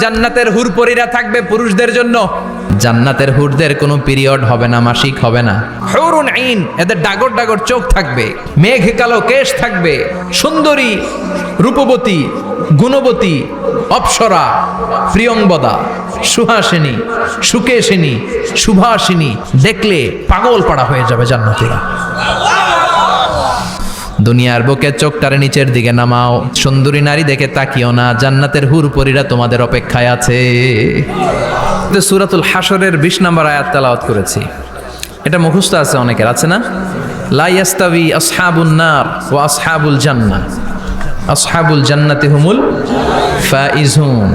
জান্নাতের হুরপরীরা থাকবে পুরুষদের জন্য। জান্নাতের হুরদের কোনো পিরিয়ড হবে না, মাসিক হবে না। হুরুন আইন, এদের ডাগর ডাগর চোখ থাকবে, মেঘ কালো কেশ থাকবে, সুন্দরী, রূপবতী, গুণবতী, অপ্সরা, প্রিয়ংবদা, সুহাসিনী, সুকেশিনী, সুভাষিনী, দেখলে পাগল পাড়া হয়ে যাবে জান্নাতীরা। দুনিয়ার বুকে চোখটারে নিচের দিকে নামাও, সুন্দরী নারী দেখে তাকিও না, জান্নাতের হুরপরীরা তোমাদের অপেক্ষায় আছে। সূরাতুল হাশরের 20 নম্বর আয়াত তেলাওয়াত করেছি, এটা মুখস্থ আছে অনেকের, আছে না? লা ইয়াস্তাবি আসহাবুন নার ওয়া আসহাবুল জান্নাহ, আসহাবুল জান্নাতি হুমুল ফাইজুন।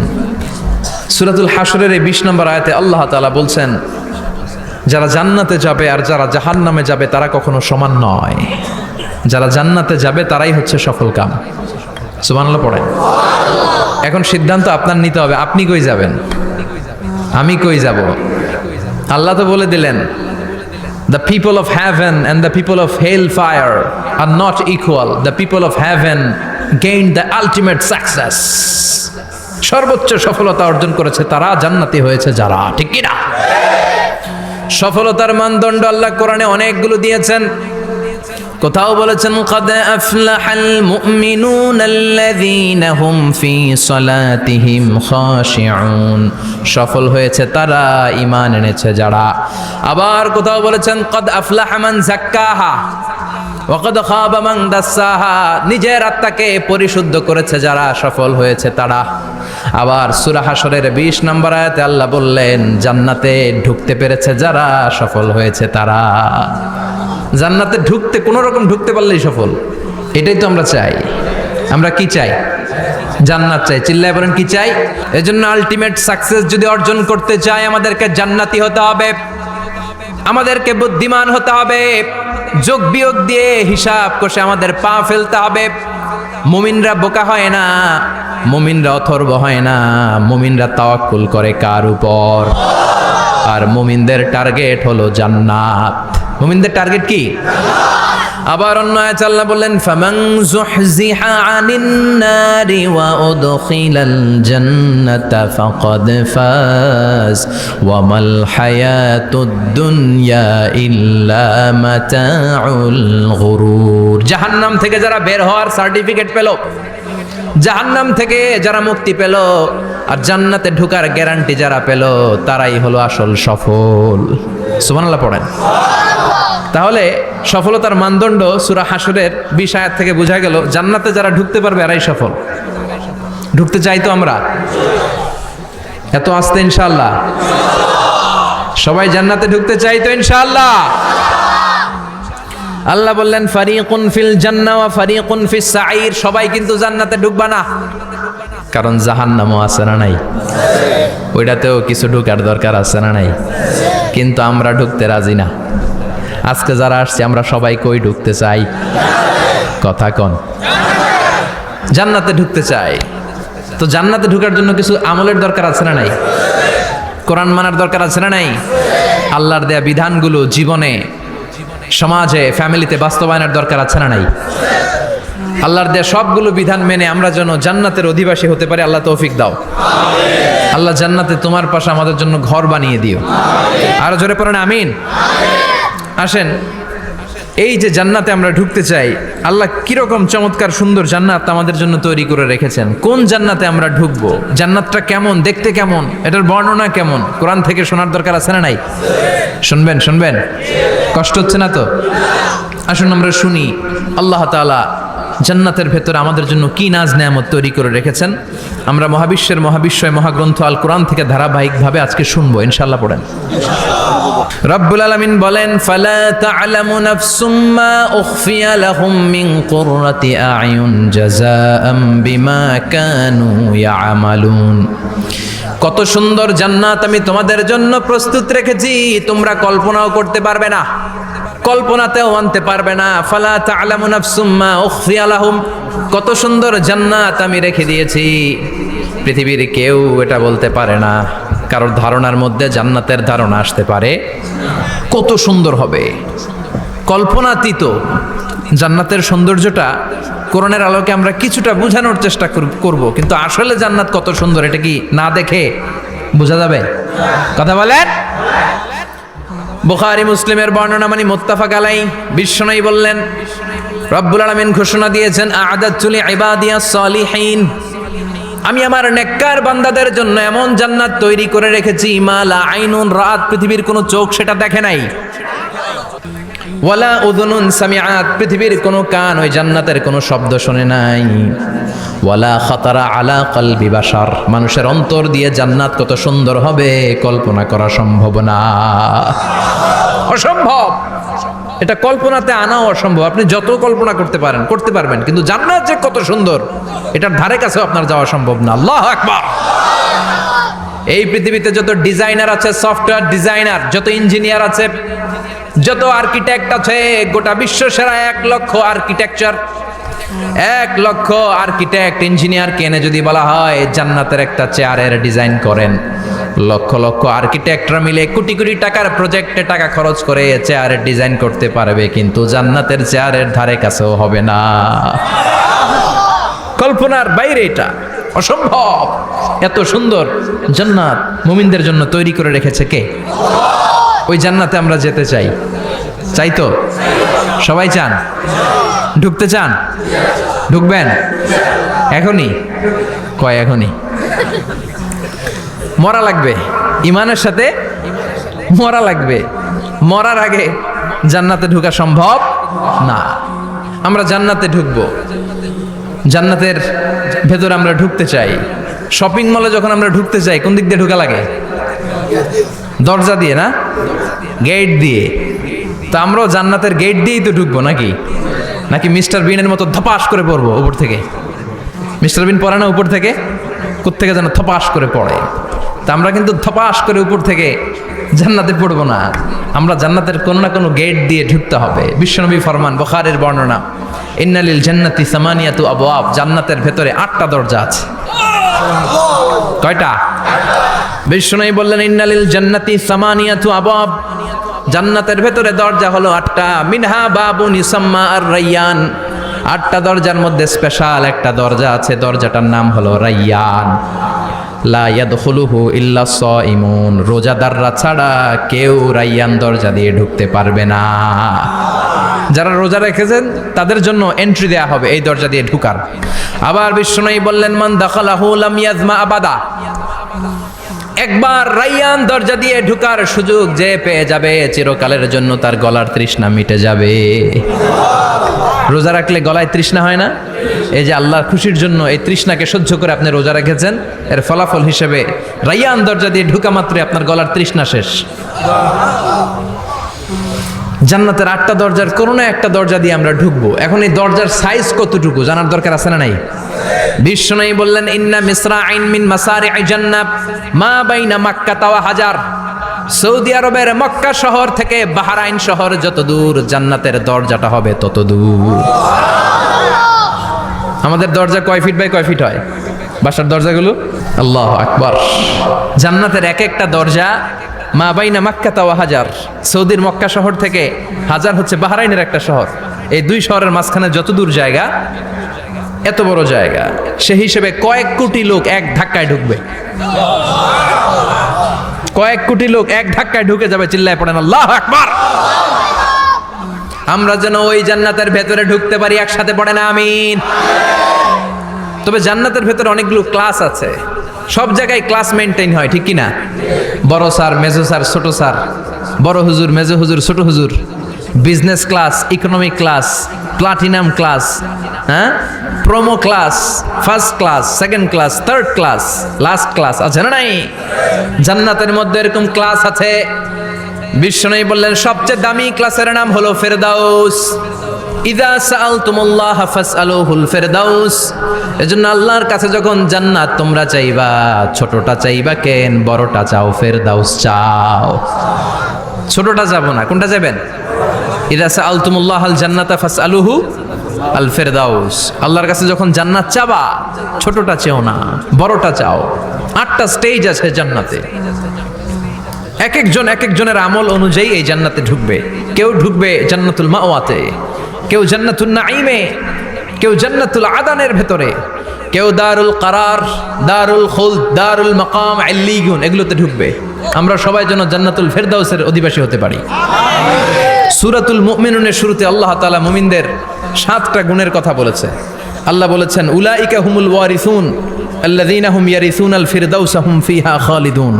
সূরাতুল হাশরের এই 20 নম্বর আয়াতে আল্লাহ তাআলা বলছেন, যারা জান্নাতে যাবে আর যারা জাহান্নামে যাবে তারা কখনো সমান নয়। যারা জান্নাতে যাবে তারাই হচ্ছে সফল কাম। সুবহানাল্লাহ পড়েন। এখন সিদ্ধান্ত আপনার নিতে হবে, আপনি কই যাবেন, আমি কই যাব। আল্লাহ তো বলে দিলেন, the people of heaven and the people of hellfire are not equal. The people of heaven gained the ultimate success. সর্বোচ্চ সফলতা অর্জন করেছে তারা, জান্নাতি হয়েছে যারা, ঠিক কি না? সফলতার মানদণ্ড আল্লাহ কোরআনে অনেকগুলো দিয়েছেন। কোথাও বলেছেন قد أفلح المؤمنون الذين هم في صلاتهم خاشعون, সফল হয়েছে তারা, ঈমান এনেছে যারা। আবার কোথাও বলেছেন قد أفلح من زكاها وقد خاب من دساها, নিজের আত্মাকে পরিশুদ্ধ করেছে যারা, সফল হয়েছে তারা। আবার সূরা হাশরের 20 নম্বর আয়াতে আল্লাহ বললেন, জান্নাতে ঢুকতে পেরেছে যারা, সফল হয়েছে তারা। জান্নাতে ঢুকতে, কোনো রকম ঢুকতে পারলেই সফল, এটাই তো আমরা চাই। আমরা কি চাই? জান্নাত চাই। চিল্লায় বলেন কি চাই? এজন্য আলটিমেট সাকসেস যদি অর্জন করতে চাই, আমাদেরকে জান্নাতি হতে হবে, আমাদেরকে বুদ্ধিমান হতে হবে, যোগ বিয়োগ দিয়ে হিসাব কষে আমাদের পা ফেলতে হবে। মুমিনরা বোকা হয় না, মুমিনরা অথর্ব হয় না, মুমিনরা তাওয়াক্কুল করে কার উপর? আর মুমিনদের টার্গেট হলো জান্নাত। মুমিনদের টার্গেট কি? আবার অন্য আয়াত আল্লাহ বললেন, ফামান যুহজিহা আনিন নারি ওয়া উদখিলাল জান্নাতা ফাকাদ ফাজ ওয়া মাল হায়াতুদ দুনিয়া ইল্লা মাতাউল গুরুর। জাহান্নাম থেকে যারা বের হওয়ার সার্টিফিকেট পেল, জাহান্নাম থেকে যারা মুক্তি পেল, আর জান্নাতে ঢোকার গ্যারান্টি যারা পেল, তারাই হলো আসল সফল। সুবহানাল্লাহ পড়েন। তাহলে সফলতার মানদণ্ড সূরা হাশরের 20 আয়াত থেকে বোঝা গেল, জান্নাতে যারা ঢুকতে পারবে এরাই সফল। ঢুকতে চাই তো আমরা? এত আস্তে ইনশাআল্লাহ সবাই জান্নাতে ঢুকতে চাই তো ইনশাআল্লাহ? আল্লাহ বললেন, ফারিকুন ফিল জান্নাহ ওয়া ফারিকুন ফিস সাঈর, সবাই কিন্তু জান্নাতে ঢুকবা না, কারণ জাহান্নামও আছে না নাই? ওইটাতেও কিছু ঢুকার দরকার আছে না নাই? কিন্তু আমরা ঢুকতে রাজি না। আজকে যারা আসছে আমরা সবাই কই ঢুকতে চাই? কথা কন। জান্নাতে ঢুকতে চাই। তো জান্নাতে ঢুকার জন্য কিছু আমলের দরকার আছে না নাই? কোরআন মানার দরকার আছে না নাই? আল্লাহর দেয়া বিধানগুলো জীবনে, সমাজে, ফ্যামিলিতে বাস্তবায়নের দরকার আছে না নাই? আল্লাহর দেয়া সবগুলো বিধান মেনে আমরা যেন জান্নাতের অধিবাসী হতে পারি, আল্লাহ তৌফিক দাও। আল্লাহ জান্নাতে তোমার পাশে আমাদের জন্য ঘর বানিয়ে দিও। আরো জোরে পড়েন আমিন। আসেন, এই যে জান্নাতে আমরা ঢুকতে চাই, আল্লাহ কিরকম চমৎকার সুন্দর জান্নাত আমাদের জন্য তৈরি করে রেখেছেন। কোন জান্নাতে আমরা ঢুকবো, জান্নাতটা কেমন, দেখতে কেমন, এটার বর্ণনা কেমন, কোরআন থেকে শোনার দরকার আছে না নাই? শুনবেন? শুনবেন? কষ্ট হচ্ছে না তো? আসুন আমরা শুনি আল্লাহ তাআলা জান্নাতের ভেতরে আমাদের জন্য কি নাজ নেয়ামত তৈরি করে রেখেছেন। আমরা মহাবিশ্বের মহাবিশ্বয় মহাগ্রন্থ আল কোরআন থেকে ধারাবাহিকভাবে আজকে শুনবো ইনশাআল্লাহ। পড়েন। রব্বুল আলামিন বলেন, ফালা তা'লামু নাফসুম মা উখফিয়া লাহুম মিন কুররাতি আ'য়ুন জাযাআম বিমা কানু ইয়া'মালুন। কত সুন্দর জান্নাত আমি তোমাদের জন্য প্রস্তুত রেখেছি, তোমরা কল্পনাও করতে পারবে না, কল্পনাতেও আনতে পারবে না। ফালা তা'লামু নাফসুম মা উখফিয়া লাহুম, কত সুন্দর জান্নাত আমি রেখে দিয়েছি, পৃথিবীর কেউ এটা বলতে পারে না। কারোর ধারণার মধ্যে জান্নাতের ধারণা আসতে পারে কত সুন্দর হবে, কল্পনাতীত। জান্নাতের সৌন্দর্যটা কোরআনের আলোকে আমরা কিছুটা বোঝানোর চেষ্টা করব, কিন্তু আসলে জান্নাত কত সুন্দর এটা কি না দেখে বোঝা যাবে? কথা বলেন। বুখারী মুসলিমের বর্ণনা মানে মুত্তাফাক আলাই। বিশ্বনবী বললেন, রব্বুল আলামিন ঘোষণা দিয়েছেন, আ'আদাতু লিইবাদিয়াস সালিহিন, আমি আমার নেককার বান্দাদের জন্য এমন জান্নাত তৈরি করে রেখেছি, মা লা আইনুন রাত, পৃথিবীর কোনো চোখ সেটা দেখে নাই, ওয়ালা উযুনুন সামিআত, পৃথিবীর কোনো কান ওই জান্নাতের কোনো শব্দ শোনে নাই, ওয়ালা খাতারা আলা কলবি বাশার, মানুষের অন্তর দিয়ে জান্নাত কত সুন্দর হবে কল্পনা করা সম্ভব না, অসম্ভব। এটা কল্পনাতে আনাও অসম্ভব। আপনি যত কল্পনা করতে পারবেন, কিন্তু জান্নাত যে কত সুন্দর এটার ধারে কাছে আপনার যাওয়া সম্ভব না। আল্লাহু আকবার। এই পৃথিবীতে যত ডিজাইনার আছে, সফটওয়্যার ডিজাইনার, যত ইঞ্জিনিয়ার আছে, যত আর্কিটেক্ট আছে, গোটা বিশ্ব সেরা 1 লক্ষ আর্কিটেকচার, 1 লক্ষ আর্কিটেক্ট ইঞ্জিনিয়ারকে এনে যদি বলা হয় জান্নাতের একটা চেয়ারের ডিজাইন করেন, লক্ষ লক্ষ আর্কিটেক্টরা মিলে কোটি কোটি টাকার প্রজেক্টে টাকা খরচ করে চেয়ারের ডিজাইন করতে পারবে, কিন্তু জান্নাতের চেয়ারের ধারে কাছেও হবে না। কল্পনার বাইরে, এটা অসম্ভব। এত সুন্দর জান্নাত মুমিনদের জন্য তৈরি করে রেখেছে কে? ওই জান্নাতে আমরা যেতে চাই। চাই তো? সবাই চান? ঢুকতে চান? ঢুকবেন এখনই? কয় এখনই? মরা লাগবে, ইমানের সাথে মরা লাগবে। মরার আগে জান্নাতে ঢোকা সম্ভব না। আমরা জান্নাতে ঢুকবো, জান্নাতের ভেতর আমরা ঢুকতে চাই। শপিং মলে যখন আমরা ঢুকতে চাই কোন দিক দিয়ে ঢোকা লাগে? দরজা দিয়ে না, গেট দিয়ে। তো আমরাও জান্নাতের গেট দিয়েই তো ঢুকবো নাকি? নাকি মিস্টার বিনের মতো ধপাস করে পড়বো উপর থেকে? মিস্টার বিন পড়ে না উপর থেকে? কোত্থেকে যেন ধপাস করে পড়ে। তা আমরা কিন্তু ধপাস করে উপর থেকে জান্নাতে পড়বো না, আমরা জান্নাতের কোনো না কোনো গেট দিয়ে ঢুকতে হবে। বিশ্বনবী ফরমান, বুখারীর বর্ণনা, ইন্নালিল জান্নাতি সামানিয়াতু আবওয়াব, জান্নাতের ভেতরে 8টা দরজা আছে। কয়টা? বিশ্বনবী বললেন, ইন্নালিল জান্নাতি সামানিয়াতু আবওয়াব, জান্নাতের ভেতরে দরজা হলো 8টা। মিনহা বাবুন ইউসাম্মা আর-রায়্যান, 8টা দরজার মধ্যে স্পেশাল একটা দরজা আছে, দরজাটার নাম হলো রায়্যান। লা ইয়াদখুলুহু ইল্লা সাইমুন, রোজাদাররা ছাড়া কেউ রায়্যান দরজা দিয়ে ঢুকতে পারবে না। যারা রোজা রেখেছেন তাদের জন্য এন্ট্রি দেয়া হবে এই দরজা দিয়ে ঢুকার। আবার বিশ্বনবী বললেন, মান দাখালাহু লাম ইয়াজমা আবাদা, একবার রায়্যান দরজা দিয়ে ঢুকার সুযোগ যে পেয়ে যাবে চিরকালের জন্য তার গলার তৃষ্ণা মিটে যাবে। রোজা রাখলে গলায় তৃষ্ণা হয় না? এই যে আল্লাহর খুশির জন্য এই তৃষ্ণাকে সহ্য করে আপনি রোজা রেখেছেন, এর ফলাফল হিসেবে রায়্যান দরজা দিয়ে ঢুকা মাত্রই আপনার গলার তৃষ্ণা শেষ। জান্নাতের 8টা দরজার কোনো না একটা দরজা দিয়ে আমরা ঢুকবো। এখন এই দরজার সাইজ কতটুকু জানার দরকার আছে না নাই? বিশ্বনবী বললেন, ইন্না মিসরাইন মিন মাসারি'i জান্নাত মা বাইনা মাক্কা ওয়া হাজার, সৌদি আরবের মক্কা শহর থেকে বাহরাইন শহর যত দূর, জান্নাতের দরজাটা হবে তত দূর। আমাদের দরজা কয় ফিট বাই কয় ফিট হয় বাসার দরজাগুলো? আল্লাহু আকবার। জান্নাতের এক একটা দরজা মা বাইনা মাক্কা ওয়া হাজার, সৌদির মক্কা শহর থেকে হাজার হচ্ছে বাহরাইনের একটা শহর, এই 2 শহরের মাঝখানে যত দূর জায়গা, এত বড় জায়গা, সেই হিসেবে কয়েক কোটি লোক এক ধাক্কায় ঢুকবে। কয়েক কোটি লোক এক ধাক্কায় ঢুকে যাবে। চিল্লায় পড়েন আল্লাহু আকবার। আমরা যেন ওই জান্নাতের ভেতরে ঢুকতে পারি, একসাথে পড়েন আমিন। তবে জান্নাতের ভেতরে অনেকগুলো ক্লাস আছে, সব জায়গায় ক্লাস মেনটেন হয়, ঠিক কিনা? বড় স্যার, মেজো স্যার, ছোট স্যার, বড় হুজুর, মেজো হুজুর, ছোট হুজুর, business class, economic class, platinum class, হ্যাঁ, promo class, first class, second class, third class, last class আছে না নাই? জান্নাতের মধ্যে এরকম ক্লাস আছে। বিশ্বনবী বললেন, সবচেয়ে দামি ক্লাসের নাম হলো ফেরদাউস। ইযা সাআলতুমুল্লাহ ফাসআলুহুল ফেরদাউস, এজন্য আল্লাহর কাছে যখন জান্নাত তোমরা চাইবা, ছোটটা চাইবা কেন, বড়টা চাও, ফেরদাউস চাও। ছোটটা যাবো না, কোনটা যাবেন? ইযা সাআলতুমুল্লাহাল জান্নাতা ফাসআলুহু আল ফেরদাউস, আল্লাহর কাছে যখন জান্নাত চাবা ছোটটা চেও না, বড়টা চাও। 8টা স্টেজ আছে জান্নাতে, এক একজনের আমল অনুযায়ী এই জান্নাতে ঢুকবে। কেউ ঢুকবে জান্নাতুল মাওয়াতে, কেউ জান্নাতুন নাঈমে, কেউ জান্নাতুল আদানের ভেতরে, কেউ দারুল কারার, দারুল খুলদ, দারুল মাকাম, আল্লিগুন এগুলোতে ঢুকবে। আমরা সবাই যেন জান্নাতুল ফেরদাউসের অধিবাসী হতে পারি। সূরাতুল মুমিনুনের শুরুতে আল্লাহ তাআলা মুমিনদের 7টা গুণের কথা বলেছে। আল্লাহ বলেছেন উলাইকা হুমুল ওয়ারিসুন আল্লাযীনা হুম ইয়ারিসুনাল ফিরদাউসা হুম ফিহা খালিদুন।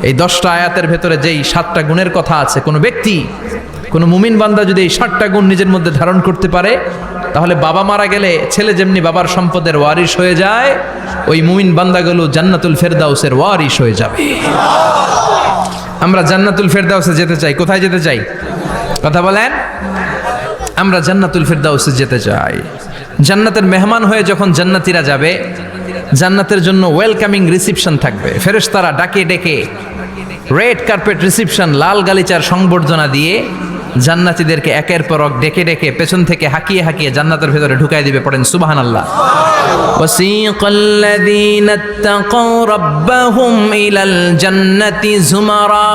এই 10টা আয়াতের ভেতরে যেই 7টা গুণের কথা আছে, কোনো ব্যক্তি, কোনো মুমিন বান্দা যদি এই 7টা গুণ নিজের মধ্যে ধারণ করতে পারে, তাহলে বাবা মারা গেলে ছেলে যেমনি বাবার সম্পদের ওয়ারিশ হয়ে যায়, ওই মুমিন বান্দাগুলো জান্নাতুল ফেরদাউসের ওয়ারিশ হয়ে যাবে। আমরা জান্নাতুল ফেরদাউসে যেতে চাই। কোথায় যেতে চাই? কথা বলেন। আমরা জান্নাতুল ফেরদাউসে যেতে চাই। জান্নাতের মেহমান হয়ে যখন জান্নাতীরা যাবে, জান্নাতের জন্য ওয়েলকামিং রিসিপশন থাকবে। ফেরেশতারা ডাকে ডেকে রেড কার্পেট রিসিপশন, লাল গালিচার সংবর্ধনা দিয়ে জান্নাতীদেরকে একের পর এক ডেকে ডেকে পেছন থেকে হাঁকিয়ে হাঁকিয়ে জান্নাতের ভেতরে ঢুকাই দিবে। পড়েন সুবহানাল্লাহ। ওয়াসিকাল্লাযীনা ইত্তাকাউ রাব্বাহুম ইলাল জান্নাতি যুমারা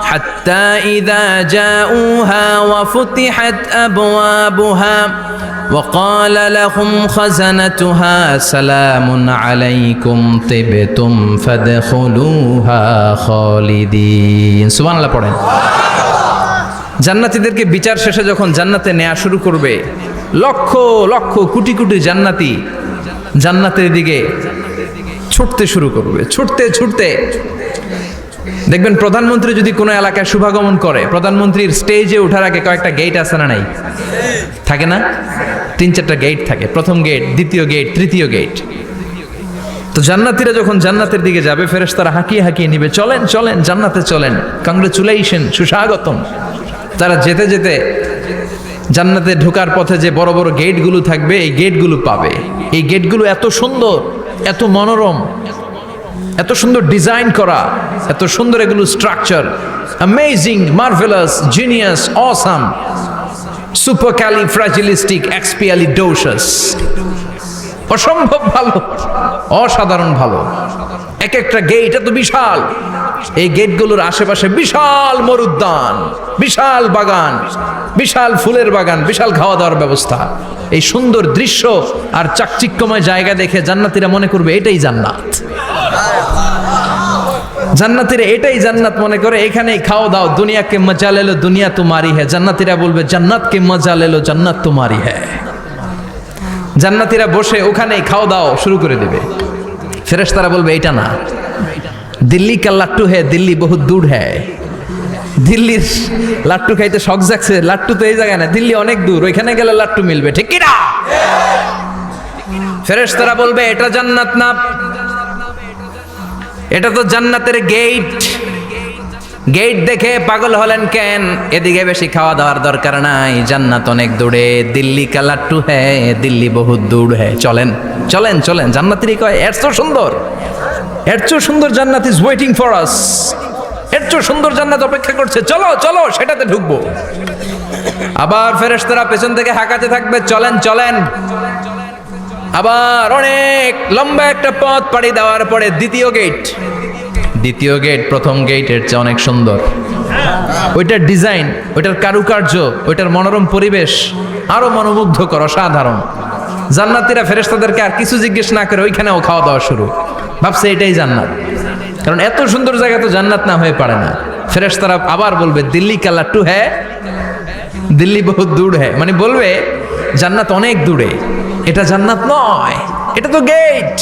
হাত্তা ইযা জাউহা ওয়া ফুতিহাত আবওয়াবুহা وقال لهم خزنتها سلام عليكم طبتم فادخلوها خالدين। সুবহানাল্লাহ পড়েন। জান্নাতীদেরকে বিচার শেষে যখন জান্নাতে নেওয়া শুরু করবে, লক্ষ লক্ষ কোটি কোটি জান্নাতি জান্নাতের দিকে ছুটতে শুরু করবে। ছুটতে ছুটতে দেখবেন প্রধানমন্ত্রী যদি কোনো এলাকায় শুভাগমন করে, প্রধানমন্ত্রীর স্টেজে ওঠার আগে কয়েকটা গেট আছে না নাই? থাকে না? 3-4টা গেট থাকে। প্রথম গেট, দ্বিতীয় গেট, তৃতীয় গেট। তো জান্নাতীরা যখন জান্নাতের দিকে যাবে, ফেরেশতারা হাঁকিয়ে হাঁকিয়ে নিবে, চলেন চলেন জান্নাতে চলেন, কংগ্রেচুলেশন, সুস্বাগতম। তারা যেতে যেতে জান্নাতে ঢোকার পথে যে বড় বড় গেটগুলো থাকবে, এই গেটগুলো পাবে। এই গেটগুলো এত সুন্দর, এত মনোরম, এত সুন্দর ডিজাইন করা, এত সুন্দর এগুলো structure, amazing, marvellous, genius, awesome, supercalifragilisticexpialidocious, অসম্ভব ভালো, অসাধারণ ভালো। এক একটা গেট এত বিশাল। এই গেটগুলোর আশেপাশে বিশাল মরুদ্যান, বিশাল বাগান, বিশাল ফুলের বাগান, বিশাল খাওয়া দাওয়ার ব্যবস্থা। এই সুন্দর দৃশ্য আর চাকচিক্যময় জায়গা দেখে জান্নাতীরা মনে করবে এটাই জান্নাত। জান্নাতীরা এটাই জান্নাত মনে করে, এখানেই খাও দাও, দুনিয়াকে মজা লে লো দুনিয়া তোমারি হ্যায়। জান্নাতীরা বলবে জান্নাতকে মজা লে লো জান্নাত তোমারি হ্যায়। জান্নাতীরা বসে ওখানেই খাও দাও শুরু করে দেবে। ফেরেশতারা বলবে এটা না, দিল্লি কা লাট্টু হ্যায়, দিল্লি বহুত দূর হ্যায়। দিল্লির লাট্টু খাইতে শখ জাগছে, লাট্টু তো এই জায়গায় না, দিল্লি অনেক দূর, ওইখানে গেলে লাট্টু মিলবে, ঠিক কি না? ফেরেশতারা বলবে এটা জান্নাত না, এটা তো জান্নাতের গেট। গেট দেখে পাগল হলেন কেন? এদিকে বেশি খাওয়া দাওয়ার দরকার নাই, জান্নাত অনেক দূরে। দিল্লি কা লাট্টু হ্যায়, দিল্লি বহুত দূর হ্যায়। চলেন চলেন চলেন। জান্নাতেরই কয় এর চেয়ে সুন্দর, এর চেয়ে সুন্দর জান্নাত ইজ ওয়েটিং ফর আস, এর চেয়ে সুন্দর জান্নাত অপেক্ষা করছে, চলো চলো সেটাতে ঢুকবো। আবার ফেরেশতারা পেছন থেকে হাঁকাতে থাকবে, চলেন চলেন। আবার অনেক লম্বা একটা পথ পাড়ি দেওয়ার পরে দ্বিতীয় গেট। দ্বিতীয় গেট প্রথম গেটের চেয়ে অনেক সুন্দর। ওইটার ডিজাইন, ওইটার কারুকার্য, ওইটার মনোরম পরিবেশ আরো মনোমুগ্ধকর, অসাধারণ। জান্নাতীরা ফেরেশতাদেরকে আর কিছু জিজ্ঞেস না করে ওইখানেও খাওয়া দাওয়া শুরু। ভাবছে এটাই জান্নাত, কারণ এত সুন্দর জায়গা তো জান্নাত না হয়ে পারে না। ফেরেশতারা আবার বলবে দিল্লি কা লাট্টু হ্যায়, দিল্লি বহুত দূর হ্যায়, মানে বলবে জান্নাত অনেক দূরে, এটা জান্নাত নয়, এটা তো গেট,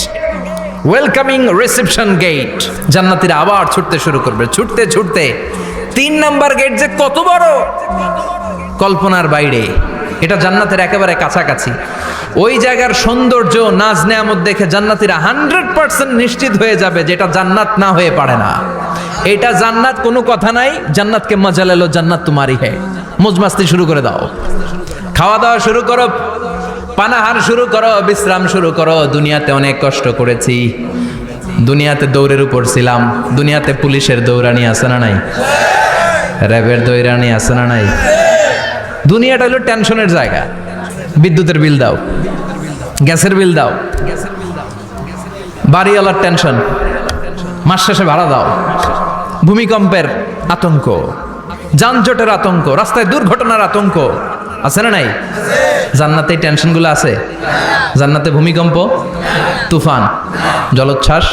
ওয়েলকামিং রিসেপশন গেট। জান্নাতীরা আবার ছুটতে শুরু করবে। ছুটতে ছুটতে 3 নাম্বার গেট যে কত বড়, কল্পনার বাইরে। এটা জান্নাতের একেবারে কাছাকাছি। ওই জায়গার সৌন্দর্য, নাজ নেয়ামত দেখে জান্নাতীরা 100% নিশ্চিত হয়ে যাবে যে এটা জান্নাত না হয়ে পারে না, এটা জান্নাত, কোনো কথা নাই। জান্নাতকে মজা লে লো জান্নাত তোমারি হ্যায়। মজমাস্তি শুরু করে দাও, খাওয়া দাওয়া শুরু করো, পানাহার শুরু করো, বিশ্রাম শুরু করো। দুনিয়াতে অনেক কষ্ট করেছি, দুনিয়াতে দৌড়ের উপর ছিলাম, দুনিয়াতে পুলিশের দৌড়ানি আছে না নাই, র্যাবের দৌড়ানি আছে না নাই। দুনিয়াটা হলো টেনশনের জায়গা। বিদ্যুতের বিল দাও, গ্যাসের বিল দাও, বাড়িওয়ালার টেনশন, মাস শেষে ভাড়া দাও, ভূমিকম্পের আতঙ্ক, যানজটের আতঙ্ক, রাস্তায় দুর্ঘটনার আতঙ্ক, আছে না নাই? জান্নাতে টেনশনগুলো আছে? জান্নাতে ভূমিকম্প, তুফান, জলোচ্ছ্বাস,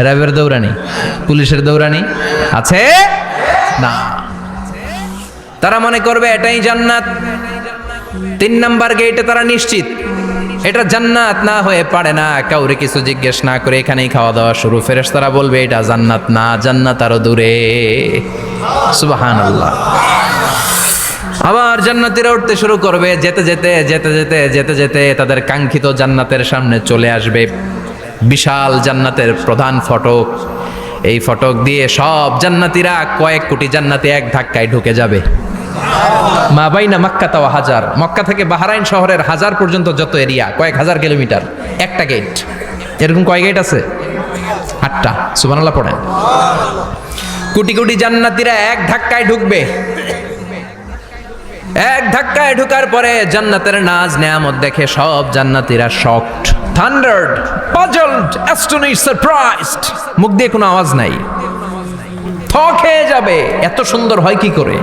র্যাবের দৌড়ানি, পুলিশের দৌড়ানি আছে না। তারা মনে করবে এটাই জান্নাত। 3 নাম্বার গেটে তারা নিশ্চিত এটা জান্নাত না হয়ে পারে না। কাউরে কিছু জিজ্ঞেস না করে এখানেই খাওয়া দাওয়া শুরু। ফেরেশতারা বলবে এটা জান্নাত না, জান্নাত আরো দূরে। সুবহানাল্লাহ। আবার জান্নাতীরা উঠতে শুরু করবে। যেতে যেতে যেতে যেতে যেতে যেতে তাদের কাঙ্ক্ষিত জান্নাতের সামনে চলে আসবে। বিশাল জান্নাতের প্রধান ফটক। এই ফটক দিয়ে সব জান্নাতীরা, কয়েক কোটি জান্নাতি এক ধাক্কায় ঢুকে যাবে। মা বাইনা মক্কা তাওয়া হাজার, মক্কা থেকে বাহরাইন শহরের হাজার পর্যন্ত যত এরিয়া, কয়েক হাজার কিলোমিটার, একটা গেট। এরকম কয় গেট আছে? 8টা। সুবহানাল্লাহ পড়েন। কোটি কোটি জান্নাতীরা এক ধাক্কায় ঢুকবে। এক ধাক্কায় ঢুকার পরে জান্নাতের নাজ নেয়ামত দেখে সব জান্নাতীরা শকড, থান্ডার্ড, পাজলড, অ্যাস্টনিশড, সারপ্রাইজড। মুখ দিয়ে কোনো আওয়াজ নাই, থ খেয়ে যাবে। এত সুন্দর হয় কি করে?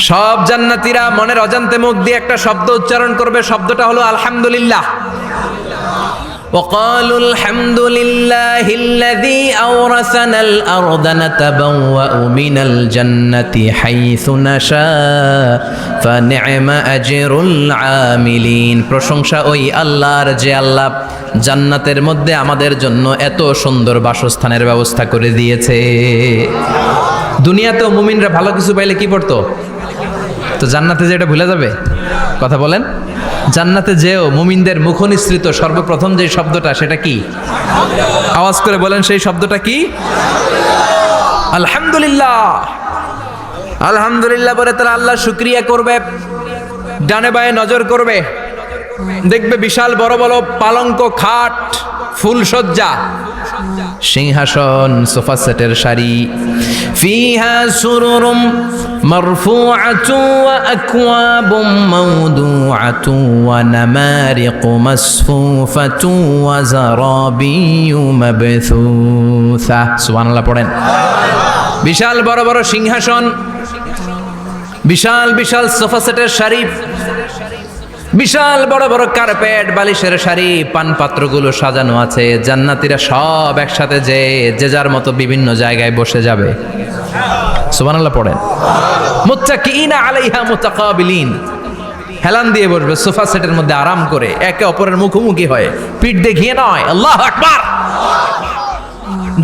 সব জান্নাতীরা মনের অজান্তে মুখ দিয়ে একটা শব্দ উচ্চারণ করবে। শব্দটা হলো আলহামদুলিল্লাহ। وقالوا الحمد لله الذي أورثنا الأرض نتبوأ من الجنة حيث نشاء فنعم أجر العاملين। প্রশংসা ওই আল্লাহর যে আল্লাহ জান্নাতের মধ্যে আমাদের জন্য এত সুন্দর বাসস্থানের ব্যবস্থা করে দিয়েছে। দুনিয়াতেও মুমিনরা ভালো কিছু পাইলে কি পড়তো? তো জান্নাতে যে এটা ভুলে যাবে? কথা বলেন। জান্নাতে যেও মুমিনদের মুখনিসৃত সর্বপ্রথম যে শব্দটা, সেটা কি? আওয়াজ করে বলেন, সেই শব্দটা কি? আলহামদুলিল্লাহ। আলহামদুলিল্লাহ বলে তারা আল্লাহ শুকরিয়া করবে। ডানে বায়ে নজর করবে, দেখবে বিশাল বড় বড় পালঙ্ক, খাট, ফুলসজ্জা, সিংহাসন, সোফা সেটের সারি। ফিহা সুরুরুম মারফুআতুন ওয়া আকওয়াবুম মাওদুআতুন ওয়া নামারিকু মাসফুফাতুন ওয়া যারাবিয়্যু মাবথুসা। সুবহানাল্লাহ পড়েন। বিশাল বড় বড় সিংহাসন, বিশাল বিশাল সোফা সেটের সারি, বিশাল বড় বড় কার্পেট, বালিশের সারি, পানপাত্রগুলো সাজানো আছে। জান্নাতীরা সব একসাথে যে যার মতো বিভিন্ন জায়গায় বসে যাবে। সুবহানাল্লাহ পড়েন। মুত্তাকিইনা আলাইহা মুতাকাবিলিন, হেলান দিয়ে বসবে সোফা সেটের মধ্যে আরাম করে, একে অপরের মুখোমুখি হয়ে, পিঠ দেখিয়ে নয়। আল্লাহু আকবার।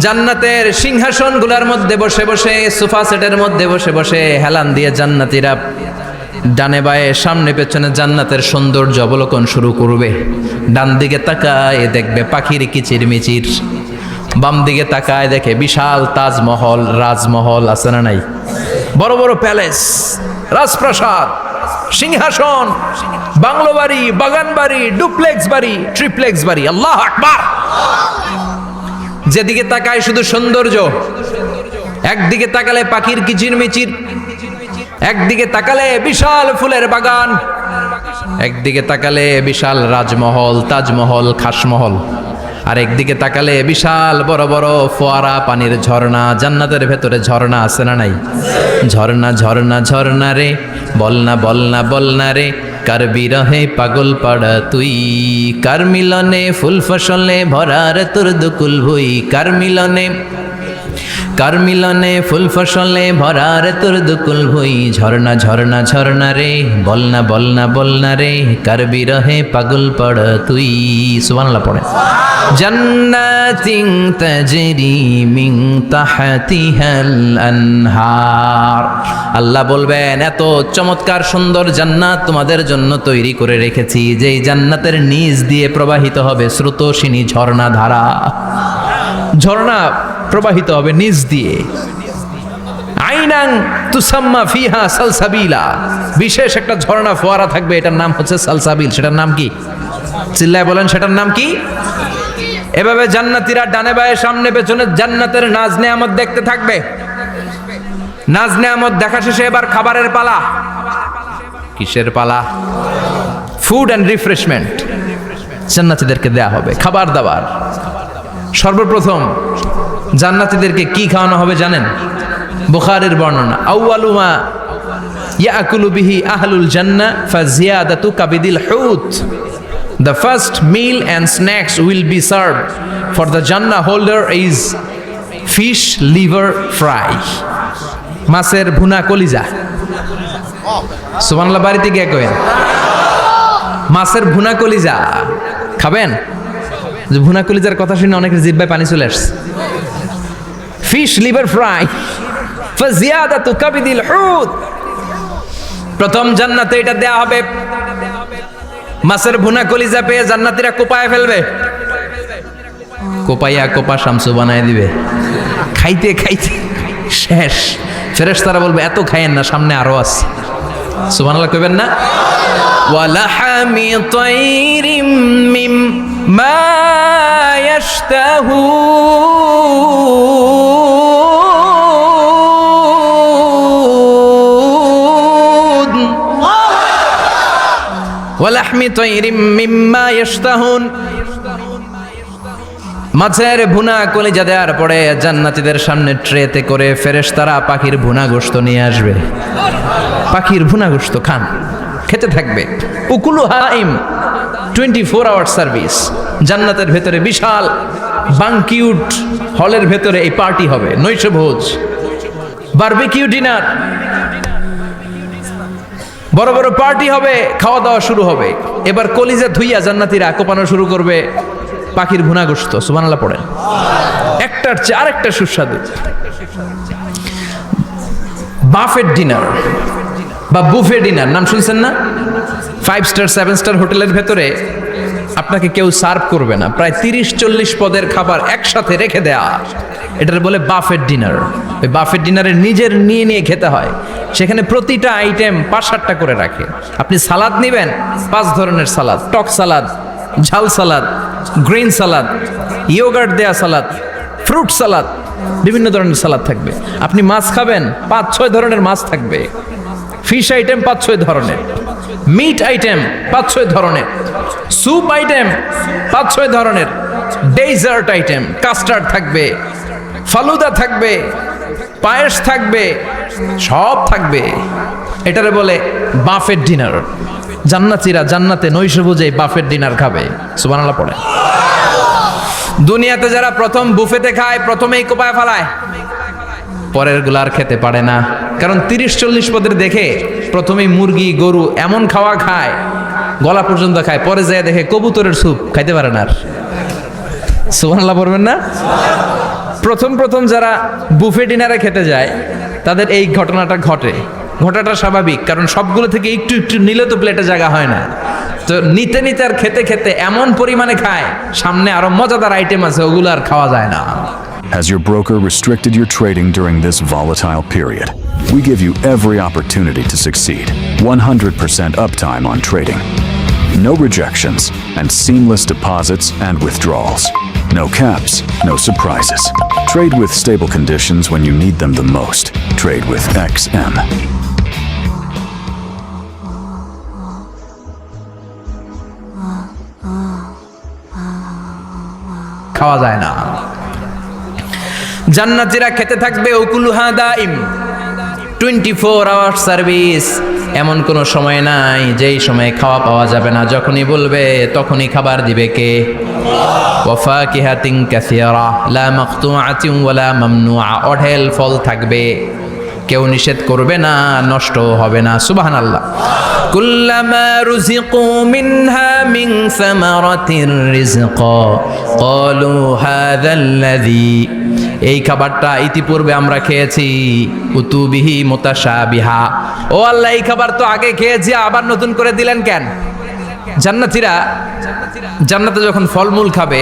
জান্নাতের সিংহাসনগুলোর মধ্যে বসে বসে, সোফা সেটের মধ্যে বসে বসে হেলান দিয়ে জান্নাতীরা ডানে বায়ে সামনে পেছনে জান্নাতের সৌন্দর্য অবলোকন শুরু করবে। ডান দিকে তাকায় দেখবে পাখির কিচিরমিচির, বাম দিকে তাকায় দেখে বিশাল তাজমহল, রাজমহল আছে না নাই? বড় বড় প্যালেস, রাজপ্রাসাদ, সিংহাসন, বাংলো বাড়ি, বাগান বাড়ি, ডুপ্লেক্স বাড়ি, ট্রিপ্লেক্স বাড়ি। আল্লাহু আকবার। যেদিকে তাকায় শুধু সৌন্দর্য। একদিকে তাকালে পাখির কিচিরমিচির, একদিকে তাকালে বিশাল ফুলের বাগান, একদিকে তাকালে বিশাল রাজমহল, তাজমহল, খাসমহল, আর একদিকে তাকালে বিশাল বড় বড় ফোয়ারা, পানির ঝর্ণা। জান্নাতের ভেতরে ঝর্ণা আছে না নাই? ঝর্ণা ঝর্ণা ঝর্ণা রে, বলনা বলনা বলনা রে, কার বিরহে পাগল পাড়া তুই, কার মিলনে ফুল ফসলে ভরার তোর দুকুল ভুই, কার মিলনে, কার মিলনে ফুল ফসলে ভরার তোর দুকুল ভুই। ঝর্ণা ঝর্ণা ঝর্ণা রে, বলনা বলনা বলনা রে, কার বিরহে পাগল পড় তুই। সুবহানাল্লাহ পড়ে। জান্নাতিন তাজরি মিন তাহতিহাল আনহার। আল্লাহ বলবেন এত চমৎকার সুন্দর জান্নাত তোমাদের জন্য তৈরি করে রেখেছি, যেই জান্নাতের নিচ দিয়ে প্রবাহিত হবে স্রোতস্বিনী ঝর্ণা ধারা। ঝর্ণা প্রবাহিত হবে নিচ দিয়ে। আইনাং তুসাম্মা ফিহা সালসাবিলা, বিশেষ একটা ঝর্ণা ফোয়ারা থাকবে, এটার নাম হচ্ছে সালসাবিল। সেটার নাম কি? চিল্লায় বলেন, সেটার নাম কি? এভাবে জান্নাতীরা ডানে বায়ে সামনে পেছনে জান্নাতের নাজ নেয়ামত দেখতে থাকবে। নাজ নেয়ামত দেখা শেষে এবার খাবারের পালা। কিসের পালা? ফুড অ্যান্ড রিফ্রেশমেন্ট জান্নাতীদেরকে দেয়া হবে, খাবার দাবার। সর্বপ্রথম জান্নাতীদেরকে কি খাওয়ানো হবে জানেন? বুখারীর বর্ণনা, আউয়ালুমা ইয়াকুলু বিহি আহলুল জান্নাহ ফাজিয়াদাতু কাবিদিল হুত। The first meal and snacks will be served for the Jannah holder is fish liver fry, মাছের ভুনা কলিজা। সুবহানাল্লাহ, বাড়িতে গিয়ে কইন মাছের ভুনা কলিজা খাবেন। যে ভুনা কলিজার কথা শুনে অনেকের জিহ্বায় পানি চলে আসছে। ফিশ লিভার ফ্রাই ফাজিয়াদাতু কাবিদিল হুত, প্রথম জান্নাতে এটা দেয়া হবে। মাছের ভুনা কলিজা পেয়ে জান্নাতীরা কোপায় ফেলবে, কোপাইয়া কোপা শামসু বানায় দিবে। খাইতে খাইতে শেষ। ফেরেশতারা বলবে এত খাইয়েন না, সামনে আরো আছে। সুবহানাল্লাহ কইবেন না? ওয়ালাহামি তাইরিম মিম্মা ইয়াশতাহুন, ওয়ালাহমি তাইরিম মিম্মা ইয়াশতাহুন। মাছের ভুনা কলিজা দেওয়ার পরে জান্নাতীদের সামনে ট্রেতে করে ফেরেশতারা পাখির ভুনা গোশত নিয়ে আসবে। পাখির ভুনা গোশত খান, খেতে থাকবে। উকুলু হাইম, 24 আওয়ার সার্ভিস। জান্নাতের ভেতরে বিশাল বানকিউট হলের ভেতরে এই পার্টি হবে, নৈশভোজ, বারবিকিউ ডিনার, বড় বড় পার্টি হবে, খাওয়া দাওয়া শুরু হবে। এবার কলিজা ধুইয়া জান্নাতীরা কোপানো শুরু করবে পাখির ভুনা গোশত। সুবহানাল্লাহ পড়েন। একটার চেয়ে আরেকটা সুস্বাদু। বাফেট ডিনার বা বুফে ডিনার নাম শুনছেন না? 5 স্টার 7 স্টার হোটেলের ভেতরে আপনাকে কেউ সার্ভ করবে না, প্রায় 30-40 পদের খাবার একসাথে রেখে দেয়া, এটার বলে বাফেট ডিনার। ওই বাফেট ডিনারে নিজের নিয়ে নিয়ে খেতে হয়। সেখানে প্রতিটা আইটেম 5-7টা করে রাখে। আপনি সালাদ নেবেন, 5 ধরনের সালাদ, টক সালাদ, ঝাল সালাদ, গ্রিন সালাদ, ইয়োগার্ট দেয়া সালাদ, ফ্রুট সালাদ, বিভিন্ন ধরনের সালাদ থাকবে। আপনি মাছ খাবেন, 5-6 ধরনের মাছ থাকবে। ফিশ আইটেম 5-6 ধরনের, মিট আইটেম 5-6 ধরনের, স্যুপ আইটেম 5-6 ধরনের, ডেজার্ট আইটেম, কাস্টার্ড থাকবে, ফালুদা থাকবে, পায়েস থাকবে, সব থাকবে। এটারে বলে বাফেট ডিনার। জান্নাতীরা জান্নাতে নৈশভোজে বাফেট ডিনার খাবে। সুবহানাল্লাহ পড়ে। দুনিয়াতে যারা প্রথম বুফেতে খায়, প্রথমেই কোপায় ফেলায়, পরের গুলার খেতে পারে না। কারণ 30-40 পদের দেখে প্রথমেই মুরগি গরু এমন খাওয়া খায়, গলা পর্যন্ত খায়, পরে যায় দেখে কবুতরের স্যুপ খাইতে পারে না আর। সুবহানাল্লাহ পড়বেন না? প্রথম যারা বুফে ডিনারে খেতে যায় তাদের এই ঘটনাটা ঘটে। ঘটাটা স্বাভাবিক, কারণ সবগুলো থেকে একটু একটু নিলে তো প্লেটে জায়গা হয় না। তো নিতে নিতে আর খেতে খেতে এমন পরিমাণে খায়, সামনে আরো মজাদার আইটেম আছে, ওগুলো আর খাওয়া যায় না। Has your broker restricted your trading during this volatile period? We give you every opportunity to succeed. 100% uptime on trading. No rejections and seamless deposits and withdrawals. No caps, no surprises. Trade with stable conditions when you need them the most. Trade with XM. খাওয়া যায় না। জান্নাতীরা খেতে থাকবে উকুলুহা দাইম, 24 hour service. এমন কোনো সময় নাই যেই সময় খাওয়া পাওয়া যাবে না। যখনই বলবে তখনই খাবার দিবে কে? ওয়া ফাকিহাতিন কাসীরা লা মাকতুআতিন ওয়ালা মামনুআ, অঢেল ফল থাকবে, কেউ নিষেধ করবে না, নষ্ট হবে না। সুবহানাল্লাহ। কুল্লামা রুজিকু মিনহা মিন সামারাতির রিজকা ক্বালু হাযাল্লাযী, এই খাবারটা ইতিপূর্বে আমরা খেয়েছি, উতুবিহি মুতাশাবিহা, ও আল্লাহ এই খাবার তো আগে খেয়েছি, আবার নতুন করে দিলেন কেন? জান্নাতীরা জান্নাতে যখন ফলমূল খাবে,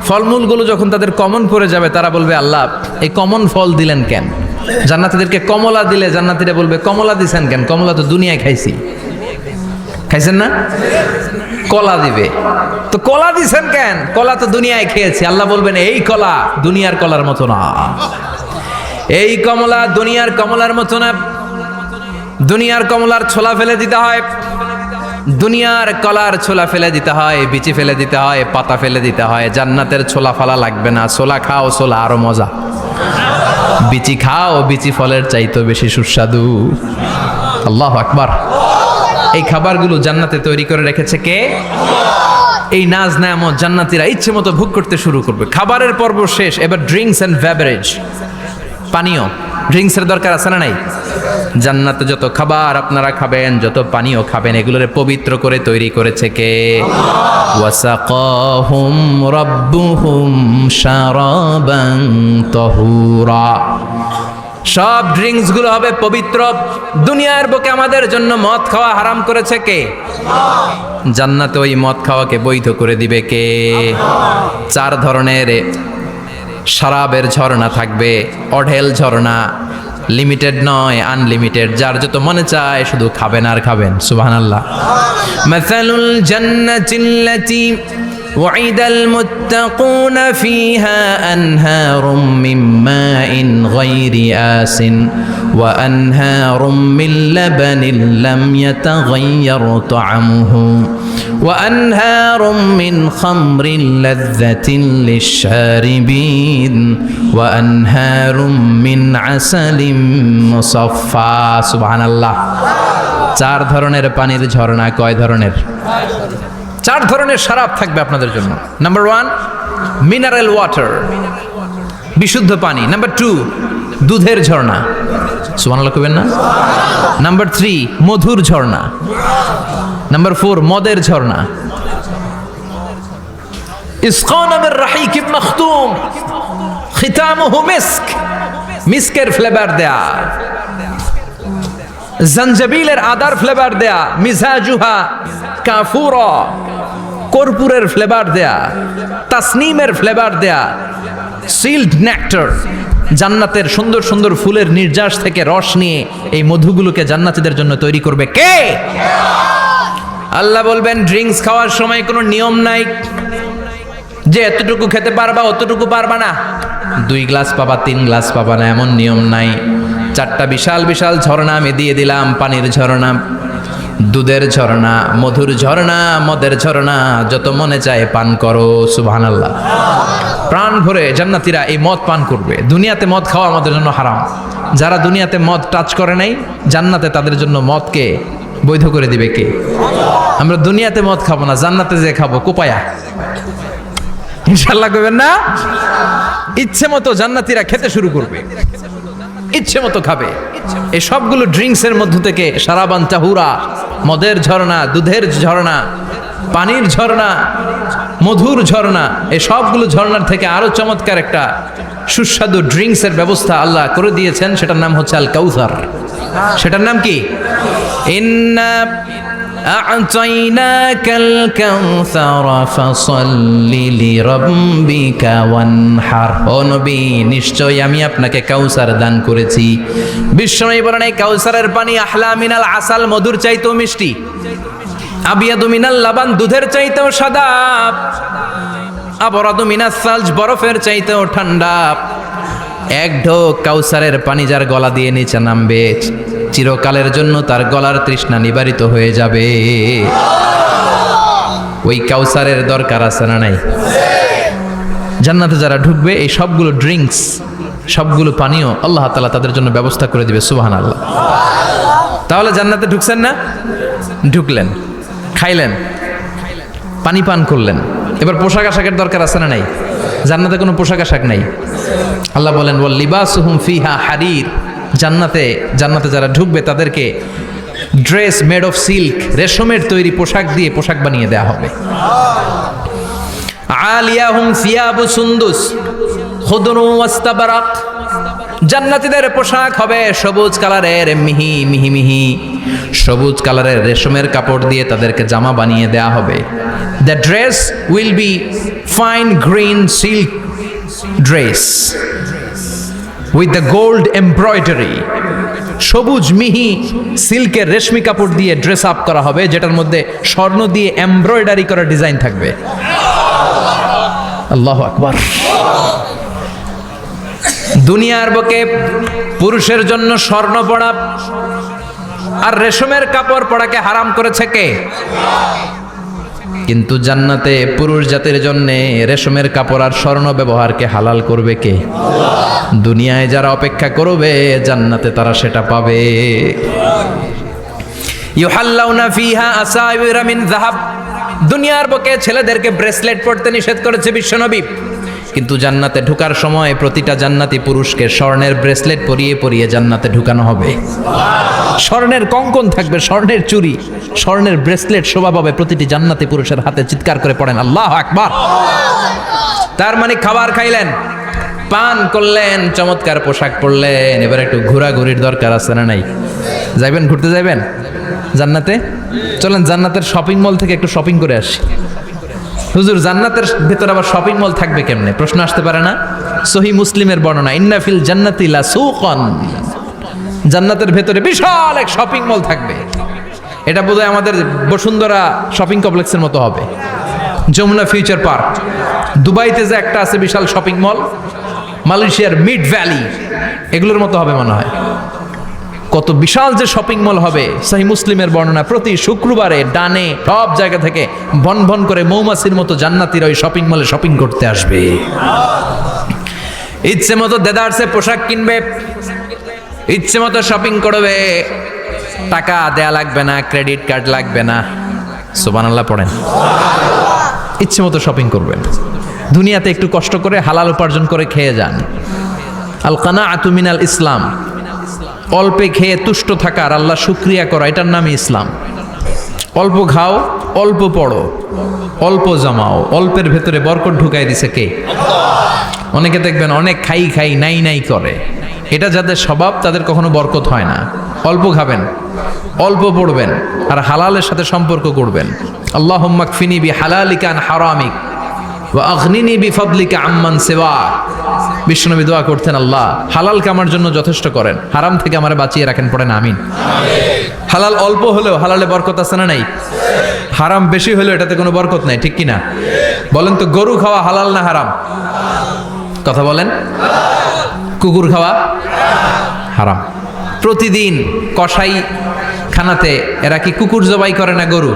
ফলমূলগুলো যখন তাদের কমন পড়ে যাবে, তারা বলবে আল্লাহ এই কমন ফল দিলেন কেন? জান্নাতীদেরকে কমলা দিলে জান্নাতীরা বলবে কমলা দিছেন কেন? কমলা তো দুনিয়ায় খাইছি। খাইছেন না? কলা দিবে, তো কলা দিছেন কেন? কলা তো দুনিয়ায় খেয়েছি। আল্লাহ বলবেন এই কলা দুনিয়ার কলার মতো না, এই কমলা দুনিয়ার কমলার মতো না। দুনিয়ার কমলার ছোলা ফেলে দিতে হয়, দুনিয়ার কলার ছোলা ফেলে দিতে হয়, বিচি ফেলে দিতে হয়, পাতা ফেলে দিতে হয়। জান্নাতের ছোলা ফালা লাগবে না, ছোলা খাও, ছোলা আরো মজা। বিচি খাও, বিচি ফলের চাইতো বেশি সুস্বাদু। আল্লাহু আকবার। এই খাবারগুলো জান্নাতে তৈরি করে রেখেছে কে? এই নাজ নেয়ামত জান্নাতীরা ইচ্ছে মতো ভোগ করতে শুরু করবে। খাবারের পর্ব শেষ, এবার ড্রিঙ্কস এন্ড বেভারেজ, পানীয়। ড্রিঙ্কসের দরকার আছে না নাই? জান্নাতে যত খাবার আপনারা খাবেন, যত পানীয় খাবেন, এগুলোর পবিত্র করে তৈরি করেছে কে? ওয়াসাকাহুম রাব্বুহুম শারাবান তাহুরা। সব ড্রিঙ্কস গুলো হবে পবিত্র। দুনিয়ার বুকে আমাদের জন্য মদ খাওয়া হারাম করেছে কে? জান্নাতে ওই মদ খাওয়াকে বৈধ করে দিবে কে? 4 ধরনের শরাবের ঝর্ণা থাকবে, অঢেল ঝর্ণা, লিমিটেড নয়, আনলিমিটেড। যার যত মনে চায় শুধু খাবেন আর খাবেন। সুবহানাল্লাহ। মাসালুল জান্নাতিল্লাতী وعد المتقون فيها أنهار من ماء غير آس وأنهار من لبن لم يتغير طعمه وأنهار من خمر لذة للشاربين وأنهار من عسل مصفى سبحان الله 4 ধরনের পানির ঝর্ণা। কয় ধরনের? 4 ধরনের শরাব থাকবে আপনাদের জন্য। নাম্বার 1 মিনারেল ওয়াটার, বিশুদ্ধ পানি। নাম্বার 2 দুধের ঝর্ণা, সুবহানাল্লাহ কইবেন না? নাম্বার 3 মধুর ঝর্ণা। নাম্বার 4 মদের ঝর্ণা। ইসকানা মির রাহিকিম মখতুম খিতামুহু মিস্ক, মিস্কের ফ্লেভার দেয়া। জঞ্জবিলের আদার ফ্লেভার দেয়া। মিজাজুহা কাফুরা, কর্পূরের ফ্লেভার দেয়া। তাসনিমের ফ্লেভার দেয়া। সিল্ড নেক্টার, জান্নাতের সুন্দর সুন্দর ফুলের নির্যাস থেকে রস নিয়ে এই মধুগুলোকে জান্নাতীদের জন্য তৈরি করবে কে? আল্লাহ বলবেন ড্রিঙ্কস খাওয়ার সময় কোনো নিয়ম নাই যে এতটুকু খেতে পারবা অতটুকু পারবা না, 2 গ্লাস পাবা 3 গ্লাস পাবা না, এমন নিয়ম নাই। 4টা বিশাল বিশাল ঝর্ণা আমি দিয়ে দিলাম। পানির ঝর্ণা, দুধের ঝর্ণা, মধুর ঝর্ণা, মদের ঝর্ণা, যত মনে চায় পান করো। সুবহানাল্লাহ। প্রাণ ভরে জান্নাতীরা এই মদ পান করবে। দুনিয়াতে মদ খাওয়া আমাদের জন্য হারাম। যারা দুনিয়াতে মদ টাচ করে নাই, জান্নাতে তাদের জন্য মদকে বৈধ করে দিবে কে? আমরা দুনিয়াতে মদ খাবো না, জান্নাতে যে খাবো কোপায়া। ইনশাআল্লাহ কইবেন না? ইচ্ছে মতো জান্নাতীরা খেতে শুরু করবে, ইচ্ছে মতো খাবে। এই সবগুলো ড্রিঙ্কসের মধ্য থেকে শারাবান তাহুরা, মদের ঝর্ণা, দুধের ঝর্ণা, পানির ঝর্ণা, মধুর ঝর্ণা, এই সবগুলো ঝর্ণার থেকে আরো চমৎকার একটা সুস্বাদু ড্রিঙ্কসের ব্যবস্থা আল্লাহ করে দিয়েছেন। সেটার নাম হচ্ছে আল কাউসার। সেটার নাম কি? ইন্না আ'তাইনাকাল কাউসার ফাসাল্লি লিরাব্বিকা ওয়ানহার। ও নবী, নিশ্চয়ই আমি আপনাকে কাউসার দান করেছি। বিশ্বনবী বলেন এই কাউসারের পানি আহলা মিনাল আসাল, মধুর চাইতেও মিষ্টি। আবিয়াদু মিনাল লাবান, দুধের চাইতেও সাদা। আবরাদু মিনাস সালজ, বরফের চাইতেও ঠান্ডা। এক ঢোক কাউসারের পানি যার গলা দিয়ে নিচে নামবে, চিরকালের জন্য তার গলার তৃষ্ণা নিবারিত হয়ে যাবে। ওই কাউসারের দরকার আছে না নাই? জান্নাতে যারা ঢুকবে এই সবগুলো ড্রিঙ্কস, সবগুলো পানীয় আল্লাহ তাআলা তাদের জন্য ব্যবস্থা করে দিবে। সুবহানাল্লাহ। তাহলে জান্নাতে ঢুকছেন না? ঢুকলেন, খাইলেন, পানি পান করলেন। এবার পোশাক আশাকের দরকার আছে না নাই? জান্নাতে কোনো পোশাক আশাক নাই। আল্লাহ বলেন ওয়াল লিবাসুহুম ফিহা হারির। জান্নাতে যারা ঢুকবে তাদেরকে ড্রেস মেড অফ সিল্ক, রেশমের তৈরি পোশাক দিয়ে পোশাক বানিয়ে দেওয়া হবে। আলিয়াহুম সিয়াবু সুন্দুস খুদরু ওয়াস্তাবরাক। জান্নাতীদের পোশাক হবে সবুজ কালারের, মিহি মিহি মিহি সবুজ কালারের রেশমের কাপড় দিয়ে তাদেরকে জামা বানিয়ে দেওয়া হবে। The dress will be fine green silk dress with the gold embroidery. সবুজ মিহি সিল্কের রেশমি কাপড় দিয়ে ড্রেস আপ করা হবে, যেটার মধ্যে স্বর্ণ দিয়ে এমব্রয়ডারি করা ডিজাইন থাকবে। আল্লাহু আকবার। দুনিয়ার বুকে পুরুষের জন্য স্বর্ণ পরা আর রেশমের কাপড় পরাকে হারাম করেছে কে? কিন্তু জান্নাতে পুরুষ জাতির জন্য রেশমের কাপড় আর স্বর্ণ ব্যবহারকে হালাল করবে কে? দুনিয়ায় যারা অপেক্ষা করবে জান্নাতে তারা সেটা পাবে। ইউহাল্লাউনা ফিহা আসাইরা মিন যাহাব। দুনিয়ার বুকে ছেলেদেরকে ব্রেসলেট পরতে নিষেধ করেছে বিশ্বনবী, কিন্তু জান্নাতে ঢোকার সময় প্রতিটা জান্নাতি পুরুষকে স্বর্ণের ব্রেসলেট পরিয়ে পরিয়ে জান্নাতে ঢুকানো হবে। স্বর্ণের কঙ্কন থাকবে, স্বর্ণের চুড়ি, স্বর্ণের ব্রেসলেট শোভা পাবে প্রতিটি জান্নাতি পুরুষের হাতে। চিৎকার করে পড়েন আল্লাহু আকবার। তার মানে খাবার খাইলেন, পান করলেন, চমৎকার পোশাক পরলেন, এবার একটু ঘোরাঘুরির দরকার আছে না নাই? যাইবেন, ঘুরতে যাইবেন জান্নাতে? চলেন জান্নাতের শপিং মল থেকে একটু শপিং করে আসি। হুজুর জান্নাতের ভেতর আবার শপিং মল থাকবে কেমনে? প্রশ্ন আসতে পারে না? সহিহ মুসলিমের বর্ণনা, ইন্না ফিল জান্নাতি লা সুকান, জান্নাতের ভেতরে বিশাল এক শপিং মল থাকবে। এটা বোধহয় আমাদের বসুন্ধরা শপিং কমপ্লেক্সের মতো হবে, যমুনা ফিউচার পার্ক। দুবাইতে যে একটা আছে বিশাল শপিং মল, মালয়েশিয়ার মিড ভ্যালি, এগুলোর মতো হবে মনে হয়। কত বিশাল যে শপিং মল হবে। সহিহ মুসলিমের বর্ণনা, প্রতি শুক্রবারে ডানে সব জায়গা থেকে ভন ভন করে মৌমাছির মতো জান্নাতীরা ওই শপিং মলে শপিং করতে আসবে। ইচ্ছে মতো দেদারসে পোশাক কিনবে, ইচ্ছে মতো শপিং করবে, টাকা দেয়া লাগবে না, ক্রেডিট কার্ড লাগবে না। সুবহানাল্লাহ পড়েন। ইচ্ছে মতো শপিং করবেন। দুনিয়াতে একটু কষ্ট করে হালাল উপার্জন করে খেয়ে যান। আল কানাআতু মিনাল ইসলাম, অল্পে খেয়ে তুষ্ট থাকার, আল্লাহ শুকরিয়া করা, এটার নামই ইসলাম। অল্প খাও, অল্প পড়ো, অল্প জমাও, অল্পের ভেতরে বরকত ঢুকাই দিছে কে? অনেকে দেখবেন অনেক খাই খাই নাই নাই করে, এটা যাদের স্বভাব তাদের কখনো বরকত হয় না। অল্প খাবেন, অল্প পড়বেন, আর হালালের সাথে সম্পর্ক করবেন। আল্লাহুম্মা কফিনি বিহালালিকা আন হারামিক ওয়া আগনিনি বিফাদলিকা আম্মান সিওয়াক। বিশ্বনবী দোয়া করতেন, আল্লাহ হালালকে আমার জন্য যথেষ্ট করেন, হারাম থেকে আমারে বাঁচিয়ে রাখেন। পড়েন আমিন। হালাল অল্প হলেও হালালে বরকত আছে না নাই? হারাম বেশি হলেও এটাতে কোনো বরকত নাই, ঠিক কিনা? বলেন তো, গরু খাওয়া হালাল না হারাম? কথা বলেন। কুকুর খাওয়া হারাম। প্রতিদিন কসাই খানাতে এরা কি কুকুর জবাই করে না গরু?